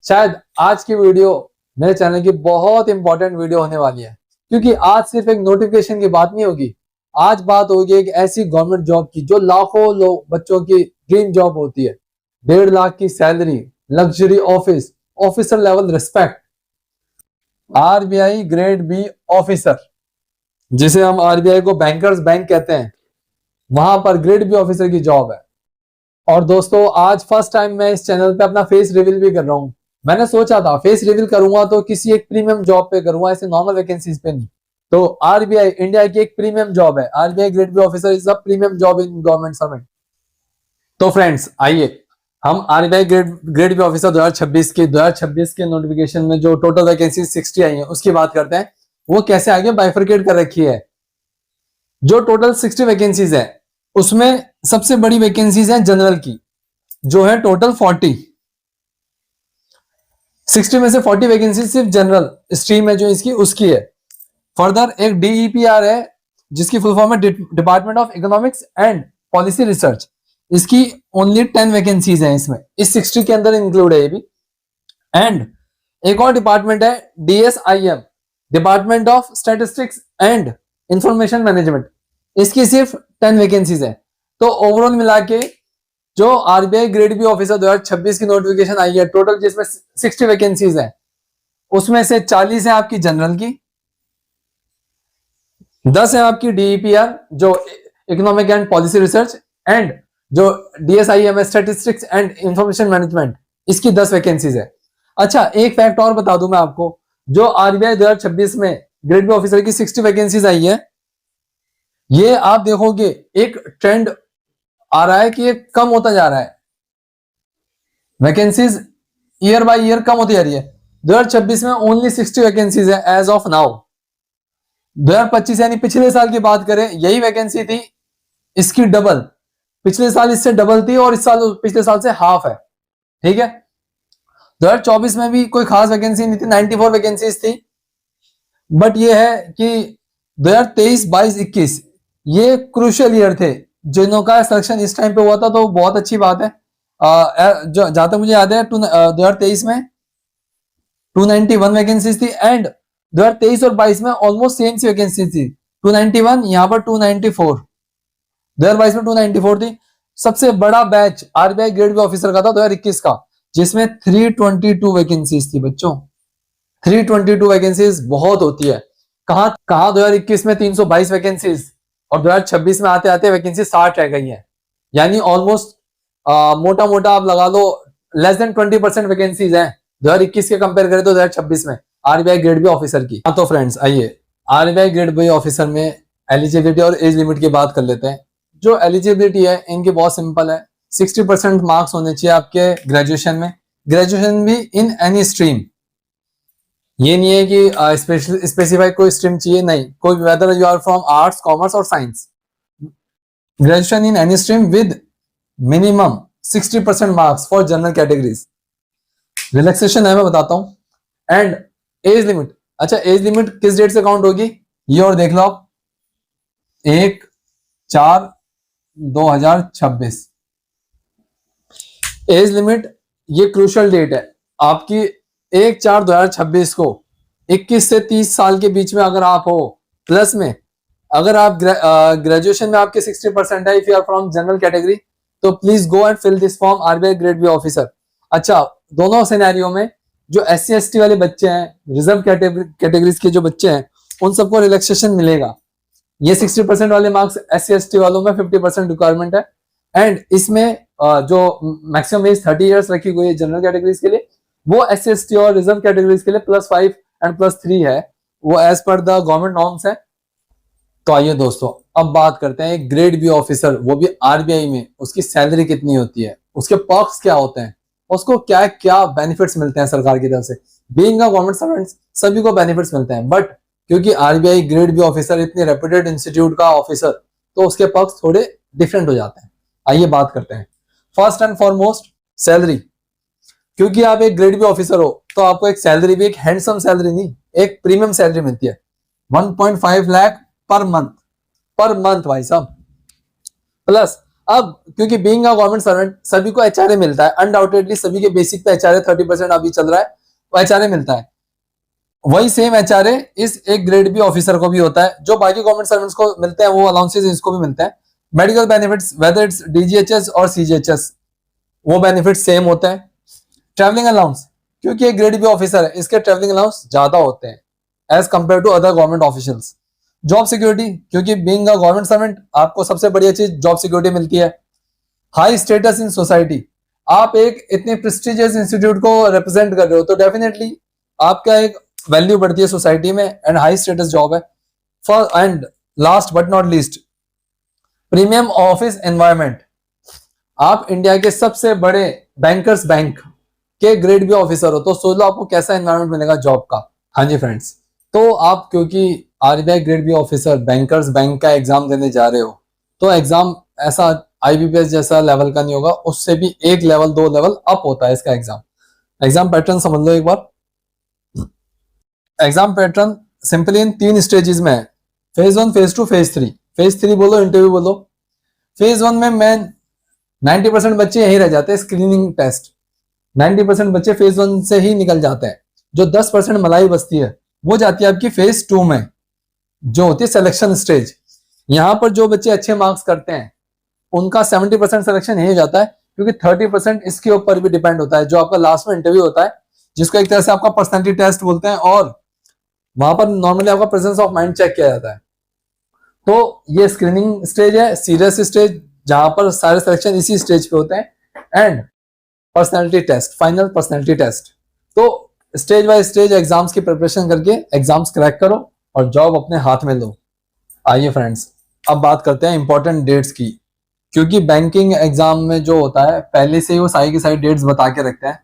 शायद आज की वीडियो मेरे चैनल की बहुत इंपॉर्टेंट वीडियो होने वाली है, क्योंकि आज सिर्फ एक नोटिफिकेशन की बात नहीं होगी। आज बात होगी एक ऐसी गवर्नमेंट जॉब की जो लाखों लोग बच्चों की ड्रीम जॉब होती है। 1.5 लाख की salary, luxury office, officer level respect, RBI grade B officer, जिसे हम आरबीआई को बैंकर्स बैंक कहते हैं, वहां पर ग्रेड बी ऑफिसर की जॉब है। और दोस्तों, आज फर्स्ट टाइम मैं इस चैनल पे अपना फेस रिवील भी कर रहा हूँ। मैंने सोचा था फेस रिवील करूंगा तो किसी एक प्रीमियम जॉब पे करूंगा, ऐसे नॉर्मल वैकेंसीज पे नहीं। तो आरबीआई इंडिया की एक प्रीमियम जॉब है। RBI grade B officer is a premium job in government servant. तो फ्रेंड्स, आइए हम आरबीआई ग्रेड बी ऑफिसर 2026 के नोटिफिकेशन में जो टोटल वैकेंसी 60 आई है उसकी बात करते हैं। वो कैसे आगे बाइफरकेट कर रखी है। जो टोटल 60 वैकेंसीज है उसमें सबसे बड़ी वैकेंसीज है जनरल की, जो है टोटल 40। 60 में से 40 वैकेंसी सिर्फ जनरल स्ट्रीम है जो इसकी उसकी है। फर्दर एक डीईपीआर है जिसकी फुल फॉर्म है department of economics and policy research. इसकी ओनली 10 वैकेंसीज हैं इसमें, इस 60 के अंदर इंक्लूड है ये भी। एंड एक और डिपार्टमेंट है DSIM, department of statistics and information management. इसकी सिर्फ 10 वैकेंसीज है। तो ओवरऑल मिला के जो आरबीआई ग्रेड बी ऑफिसर 2026 की नोटिफिकेशन आई है टोटल, जिसमें 60 वैकेंसीज है, उसमें से 40 है आपकी जनरल की, 10 है आपकी डीईपीआर जो economic and policy research, and जो डीएसआईएम स्टैटिस्टिक्स एंड इंफॉर्मेशन मैनेजमेंट, इसकी 10 वैकेंसीज है। अच्छा, एक फैक्ट और बता दूं मैं आपको, जो आरबीआई 2026 में ग्रेड बी ऑफिसर की 60 वैकेंसीज आई है, ये आप देखोगे एक ट्रेंड आ रहा है कि ये कम होता जा रहा है। वैकेंसीज ईयर बाय ईयर कम होती जा रही है। 2026 में ओनली 60 वैकेंसीज है एज ऑफ नाउ। 2025 यानी पिछले साल की बात करें, यही वैकेंसी थी, इसकी डबल। पिछले साल इससे डबल थी और इस साल पिछले साल से हाफ है। ठीक है। 2024 में भी कोई खास वैकेंसी नहीं थी, 94 वैकेंसीज थी। बट ये है कि 2023, 22, 21 ये क्रूशियल ईयर थे जिनों का सिलेक्शन इस टाइम पे हुआ था, तो बहुत अच्छी बात है। जहां तक मुझे याद है 2023 में 291 वैकेंसीज थी, एंड 2023 और 22 में ऑलमोस्ट सेम सी वैकेंसी थी, 291, यहाँ पर 294। 2022 में 294 थी। सबसे बड़ा batch RBI grade B officer का था 2021 का, जिसमें 322 वैकेंसीज थी बच्चों। 322 वैकेंसीज बहुत होती है। कहां 2021 में 322 वैकेंसीज और 2026 में आते आते वैकेंसी 60 रह गई है। यानी ऑलमोस्ट मोटा मोटा आप लगा लो लेस देन 20% वैकेंसीज हैं 2021 के कंपेयर करें तो 2026 में आरबीआई ग्रेड बी ऑफिसर की। तो फ्रेंड्स, आइए आरबीआई ग्रेड बी ऑफिसर में एलिजिबिलिटी और एज लिमिट की बात कर लेते हैं। जो एलिजिबिलिटी है इनकी बहुत सिंपल है। 60% मार्क्स होने चाहिए आपके ग्रेजुएशन में, ग्रेजुएशन भी इन एनी स्ट्रीम। ये नहीं है कि स्पेसिफाई कोई स्ट्रीम चाहिए, नहीं, कोई whether you are from arts, commerce और science, graduation in any stream with minimum 60% marks for general categories. Relaxation है, मैं बताता हूं। एंड एज लिमिट, अच्छा एज लिमिट किस डेट से काउंट होगी ये और देख लो आप, 1/4/2026 एज लिमिट। ये क्रूशियल डेट है आपकी। 1/4/2026 को 21 से 30 साल के बीच में अगर आप हो, प्लस में अगर आप ग्रेजुएशन में आपके 60% है, if you are from general category, तो please go and fill this form RBI grade B officer. अच्छा, दोनों सिनेरियो में जो SC ST वाले बच्चे हैं, रिजर्व कैटेगरीज के जो बच्चे हैं, उन सबको रिलैक्सेशन मिलेगा। ये 60% वाले मार्क्स SC ST वालों में 50% रिक्वायरमेंट है। एंड इसमें जो मैक्सिमम एज 30 इयर्स रखी गई है जनरल कैटेगरीज के लिए, वो SC ST और रिजर्व कैटेगरीज के लिए +5 एंड +3 है, वो as per the government norms है। तो आइए दोस्तों, अब बात करते हैं ग्रेड बी ऑफिसर, वो भी आरबीआई में, उसकी सैलरी कितनी होती है, उसके पर्क्स क्या होते हैं, उसको क्या क्या बेनिफिट्स मिलते हैं सरकार की तरफ से। बीइंग अ गवर्नमेंट सर्वेंट सभी को बेनिफिट्स मिलते हैं, बट क्योंकि आरबीआई ग्रेड बी ऑफिसर इतनी रेप्यूटेड इंस्टीट्यूट का ऑफिसर, तो उसके पर्क्स थोड़े डिफरेंट हो जाते हैं। आइए बात करते हैं। First and foremost, salary. क्योंकि आप एक ग्रेड बी ऑफिसर हो तो आपको एक सैलरी भी, एक हैंडसम सैलरी नहीं, एक प्रीमियम सैलरी मिलती है। 1.5 लाख पर मंथ भाई साहब। प्लस अब क्योंकि बीइंग अ गवर्नमेंट सर्वेंट सभी को एचआरए मिलता है, अनडाउटेडली सभी के बेसिक पे एचआरए 30% अभी चल रहा है, वो एचआरए मिलता है। वही सेम एचआरए इस एक ग्रेड बी ऑफिसर को भी होता है, जो बाकी गवर्नमेंट सर्वेंट्स को मिलते हैं वो अलाउंसेस इसको भी मिलते हैं। Medical benefits whether it's DGHS और सीजीएचएस वो बेनिफिट्स सेम होते हैं। ट्रैवलिंग अलाउंस, क्योंकि एक ग्रेड बी ऑफिसर है इसके ट्रैवलिंग अलाउंस ज्यादा होते हैं as compare to other government officials. Job security, क्योंकि बीइंग अ गवर्नमेंट सर्वेंट आपको सबसे बढ़िया चीज जॉब सिक्योरिटी मिलती है। हाई स्टेटस इन सोसाइटी, आप एक इतने प्रेस्टिजियस इंस्टीट्यूट को रिप्रेजेंट कर रहे हो तो डेफिनेटली आपका एक वैल्यू बढ़ती है सोसाइटी में एंड हाई स्टेटस जॉब है। For and last but not least, premium office environment, आप इंडिया के सबसे बड़े बैंकर्स बैंक के ग्रेड बी ऑफिसर हो तो सोच लो आपको कैसा एनवायरनमेंट मिलेगा जॉब का। हाँ जी फ्रेंड्स, तो आप क्योंकि RBI grade B officer bankers bank का एग्जाम देने जा रहे हो तो एग्जाम ऐसा आईबीपीएस जैसा लेवल का नहीं होगा, उससे भी एक लेवल 2 लेवल अप होता है इसका एग्जाम। एग्जाम पैटर्न समझ लो एक बार। Exam pattern simply in 3 stages में है, फेज 1, फेज 2, फेज 3। फेज 3 बोलो, इंटरव्यू बोलो। फेज 1 में मैं 90% बच्चे यही रह जाते हैं, स्क्रीनिंग टेस्ट 90% बच्चे फेज 1 से ही निकल जाते हैं। जो 10% मलाई बचती है वो जाती है आपकी फेज 2 में, जो होती है सिलेक्शन स्टेज। यहां पर जो बच्चे अच्छे मार्क्स करते हैं उनका 70% सिलेक्शन यही जाता है, क्योंकि 30% इसके ऊपर भी डिपेंड होता है, जो आपका लास्ट में इंटरव्यू होता है जिसको एक तरह से आपका पर्सनैलिटी टेस्ट बोलते हैं, और वहां पर नॉर्मली आपका प्रेजेंस ऑफ माइंड चेक किया जाता है। तो ये स्क्रीनिंग स्टेज है, सीरियस स्टेज, जहां पर सारे सिलेक्शन इसी स्टेज पे होते हैं, and personality test, final personality test. तो स्टेज बाय स्टेज एग्जाम्स की प्रिपरेशन करके एग्जाम्स क्रैक करो और जॉब अपने हाथ में लो। आइए फ्रेंड्स, अब बात करते हैं इंपॉर्टेंट डेट्स की, क्योंकि बैंकिंग एग्जाम में जो होता है पहले से ही वो सारी की सारी डेट्स बता के रखते हैं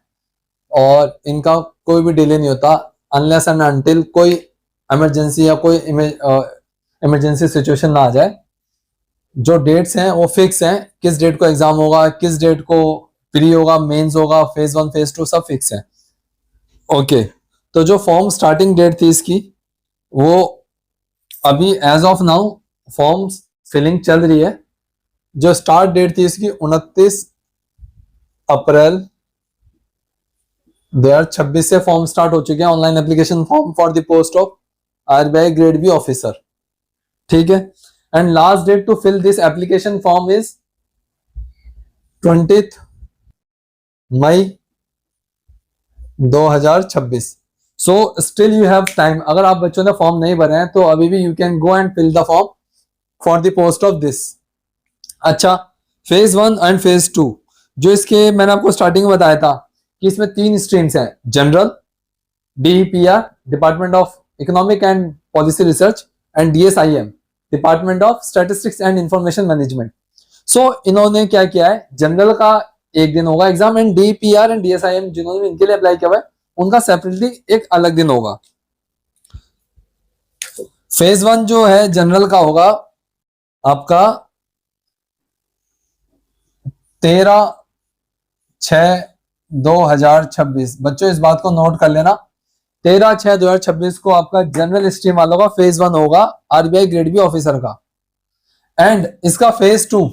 और इनका कोई भी डिले नहीं होता अनलेस एंड अनटिल कोई इमरजेंसी या कोई इमरजेंसी सिचुएशन ना आ जाए। जो डेट्स हैं वो फिक्स हैं, किस डेट को एग्जाम होगा, किस डेट को प्री होगा, मेंस होगा, फेज 1 फेज 2 सब फिक्स है। ओके, तो जो फॉर्म स्टार्टिंग डेट थी इसकी वो अभी as of now form filling चल रही है। जो स्टार्ट डेट थी इसकी 29 अप्रैल 2026 से फॉर्म स्टार्ट हो चुके हैं, online application form for the post of RBI grade B officer. ठीक है, and last date to fill this application form is 20 May 2026। So still you have time, अगर आप बच्चों ने फॉर्म नहीं भरे हैं तो अभी भी you can go and fill the form for the post of this. अच्छा, फेज 1 एंड फेज 2, जो इसके मैंने आपको स्टार्टिंग में बताया था कि इसमें 3 स्ट्रीम्स हैं, general, DEPR department of economic and policy research, and DSIM department of statistics and information management. So इन्होंने क्या किया है, जनरल का एक दिन होगा exam, and DPR and DSIM जिन्होंने इनके लिए अप्लाई किया हुआ है उनका सेपरेटली एक अलग दिन होगा। फेज 1 जो है जनरल का होगा आपका 13/6/2026। बच्चों इस बात को नोट कर लेना, 13/6/2026 को आपका जनरल स्ट्रीम वालों का फेज 1 होगा आरबीआई ग्रेड बी ऑफिसर का। एंड इसका फेज 2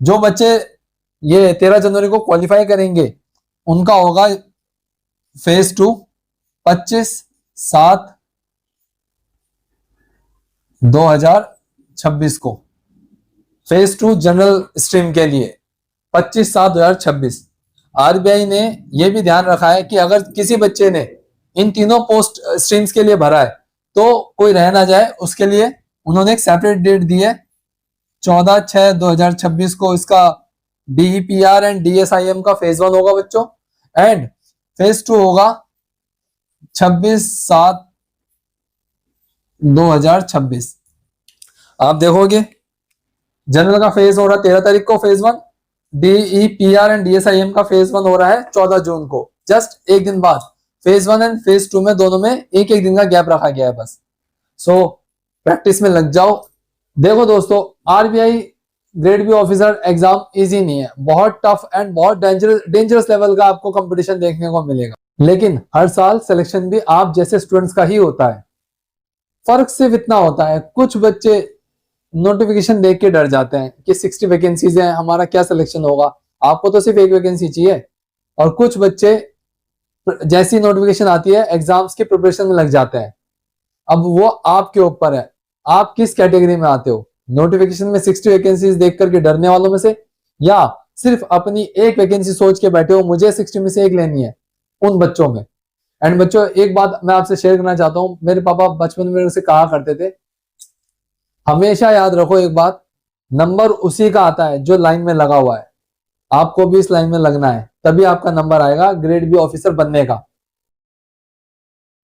जो बच्चे ये 13 जनवरी को क्वालिफाई करेंगे उनका होगा फेज 2 25/7/2026 को। फेज 2 जनरल स्ट्रीम के लिए 25/7/2026। आरबीआई ने यह भी ध्यान रखा है कि अगर किसी बच्चे ने इन तीनों पोस्ट स्ट्रीम्स के लिए भरा है तो कोई रह ना जाए, उसके लिए उन्होंने एक सेपरेट डेट दी है 14/6/2026 को। इसका डीईपीआर एंड डीएसआईएम का फेज 1 होगा बच्चों, एंड फेज 2 होगा 26/7/2026। आप देखोगे जनरल का फेज हो रहा है 13 तारीख को फेज 1, डीईपीआर एंड डीएसआईएम का फेज 1 हो रहा है 14 जून को, जस्ट एक दिन बाद। फेज 1 एंड फेज 2 में दोनों में एक एक दिन का गैप रखा गया है बस। सो प्रैक्टिस में लग जाओ। देखो दोस्तों, RBI grade B officer exam easy नहीं है, बहुत टफ एंड बहुत डेंजरस लेवल का आपको कंपटीशन देखने को मिलेगा, लेकिन हर साल सिलेक्शन भी आप जैसे स्टूडेंट्स का ही होता है। फर्क सिर्फ इतना होता है, कुछ बच्चे नोटिफिकेशन देख के डर जाते हैं कि 60 वैकेंसीज हैं, हमारा क्या सिलेक्शन होगा। आपको तो सिर्फ एक वैकेंसी चाहिए। और कुछ बच्चे जैसी नोटिफिकेशन आती है एग्जाम्स की प्रिपरेशन में लग जाते हैं। अब वो आपके ऊपर है, आप किस कैटेगरी में आते हो, नोटिफिकेशन में 60 वैकेंसीज देख करके डरने वालों में से, या सिर्फ अपनी एक वैकेंसी सोच के बैठे हो मुझे 60 में से एक लेनी है, उन बच्चों में। एंड बच्चों, एक बात मैं आपसे शेयर करना चाहता हूं, मेरे पापा बचपन में उसे कहा करते थे, हमेशा याद रखो एक बात, नंबर उसी का आता है जो लाइन में लगा हुआ है। आपको भी इस लाइन में लगना है, तभी आपका नंबर आएगा ग्रेड बी ऑफिसर बनने का।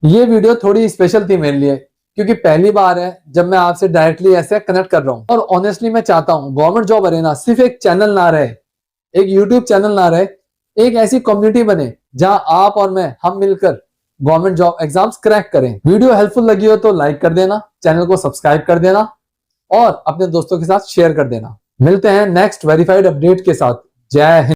ये वीडियो थोड़ी स्पेशल थी मेरे लिए, क्योंकि पहली बार है जब मैं आपसे डायरेक्टली ऐसे कनेक्ट कर रहा हूं। और ऑनेस्टली मैं चाहता हूं गवर्नमेंट जॉब अरेना सिर्फ एक चैनल ना रहे, एक यूट्यूब चैनल ना रहे, एक ऐसी कम्युनिटी बने जहां आप और मैं हम मिलकर गवर्नमेंट जॉब एग्जाम्स क्रैक करें। वीडियो हेल्पफुल लगी हो तो लाइक कर देना, चैनल को सब्सक्राइब कर देना और अपने दोस्तों के साथ शेयर कर देना। मिलते हैं नेक्स्ट वेरीफाइड अपडेट के साथ। जय हिंद।